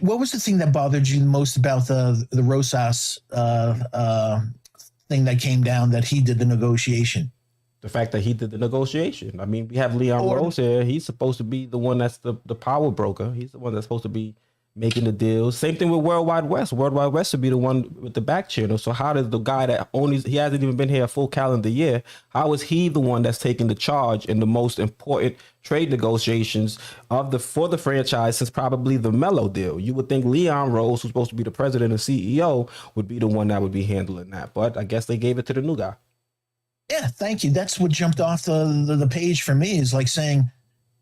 what was the thing that bothered you most about the Rosas thing that came down that he did the negotiation? The fact that he did the negotiation. I mean, we have Leon Or Rose here. He's supposed to be the one that's the power broker. He's the one that's supposed to be making the deals. Same thing with Worldwide West. Worldwide West should be the one with the back channel. So how does the guy that he hasn't even been here a full calendar year, how is he the one that's taking the charge in the most important trade negotiations for the franchise since probably the Melo deal? You would think Leon Rose, who's supposed to be the president and CEO, would be the one that would be handling that. But I guess they gave it to the new guy. Yeah, thank you. That's what jumped off the page for me, is like saying,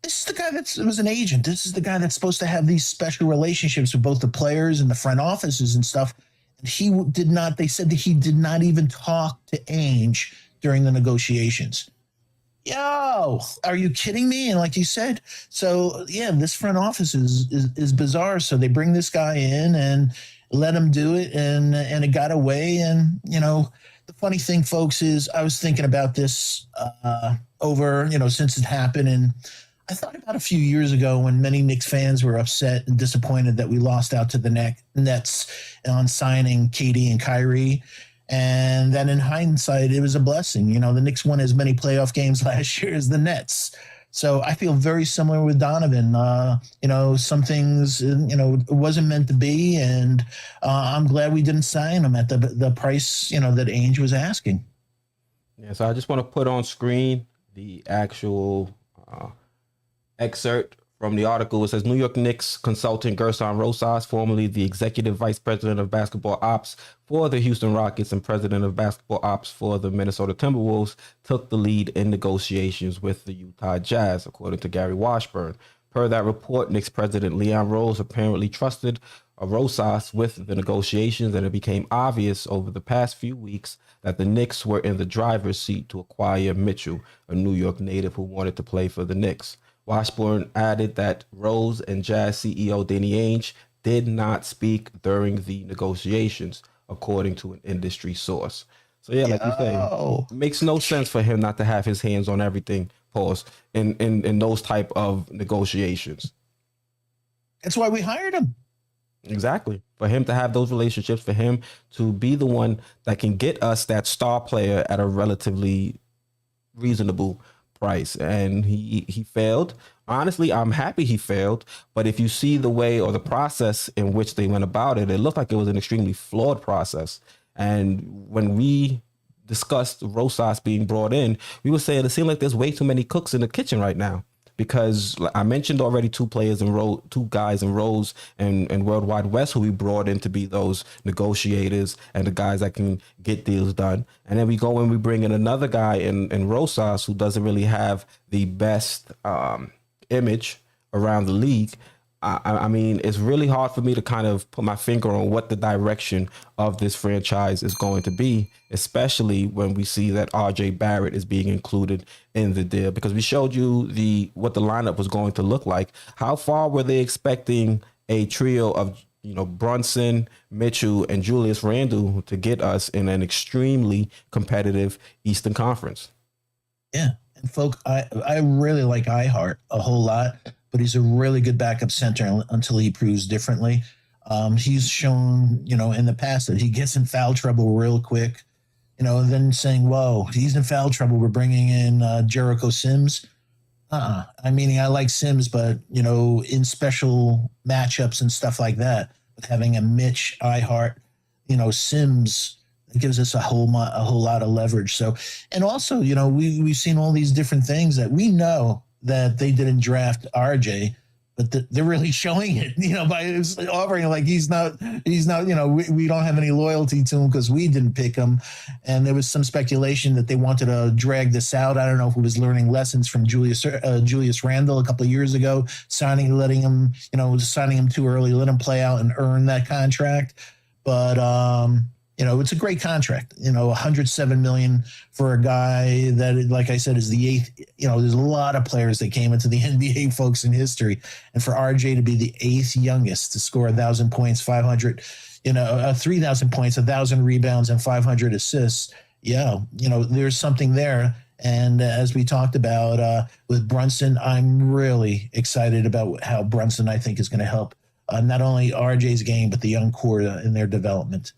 this is the guy that was an agent. This is the guy that's supposed to have these special relationships with both the players and the front offices and stuff. And he did not, they said that he did not even talk to Ainge during the negotiations. Yo, are you kidding me? And like you said, so yeah, this front office is bizarre. So they bring this guy in and let him do it, and it got away. And, you know, the funny thing, folks, is I was thinking about this over, you know, since it happened. And I thought about a few years ago when many Knicks fans were upset and disappointed that we lost out to the Nets on signing KD and Kyrie. And then in hindsight, it was a blessing. You know, the Knicks won as many playoff games last year as the Nets. So I feel very similar with Donovan. You know, some things, you know, it wasn't meant to be. And I'm glad we didn't sign him at the price, you know, that Ainge was asking. Yeah, so I just want to put on screen the actual excerpt from the article. It says New York Knicks consultant Gerson Rosas, formerly the executive vice president of basketball ops for the Houston Rockets and president of basketball ops for the Minnesota Timberwolves, took the lead in negotiations with the Utah Jazz, according to Gary Washburn. Per that report, Knicks president Leon Rose apparently trusted Rosas with the negotiations, and it became obvious over the past few weeks that the Knicks were in the driver's seat to acquire Mitchell, a New York native who wanted to play for the Knicks. Washburn added that Rose and Jazz CEO Danny Ainge did not speak during the negotiations, according to an industry source. So yeah, like you say, it makes no sense for him not to have his hands on everything, pause, in those type of negotiations. That's why we hired him. Exactly. For him to have those relationships, for him to be the one that can get us that star player at a relatively reasonable price. And he failed. Honestly, I'm happy he failed. But if you see the way or the process in which they went about it, it looked like it was an extremely flawed process. And when we discussed Rosas being brought in, we were saying it seemed like there's way too many cooks in the kitchen right now. Because I mentioned already two guys in Rose and Worldwide West who we brought in to be those negotiators and the guys that can get deals done. And then we go and we bring in another guy in Rosas who doesn't really have the best image around the league. I mean, it's really hard for me to kind of put my finger on what the direction of this franchise is going to be, especially when we see that RJ Barrett is being included in the deal, because we showed you what the lineup was going to look like. How far were they expecting a trio of, you know, Brunson, Mitchell, and Julius Randle to get us in an extremely competitive Eastern Conference? Yeah. And folk, I really like iHeart a whole lot, but he's a really good backup center until he proves differently. He's shown, you know, in the past that he gets in foul trouble real quick, you know, and then saying, whoa, he's in foul trouble. We're bringing in Jericho Sims. I mean, I like Sims, but, you know, in special matchups and stuff like that, with having a Mitch, iHeart, you know, Sims, it gives us a whole lot of leverage. So, and also, you know, we've seen all these different things that we know that they didn't draft RJ, but they're really showing it, you know, by offering like he's not, you know, we don't have any loyalty to him because we didn't pick him. And there was some speculation that they wanted to drag this out. I don't know if it was learning lessons from Julius Randle a couple of years ago, signing him too early, let him play out and earn that contract. But, you know, it's a great contract, you know, $107 million for a guy that, like I said, is the eighth. You know, there's a lot of players that came into the NBA, folks, in history. And for RJ to be the eighth youngest to score 1,000 points, 500, 3,000 points, 1,000 rebounds, and 500 assists. Yeah, you know, there's something there. And as we talked about with Brunson, I'm really excited about how Brunson, I think, is going to help not only RJ's game, but the young core in their development.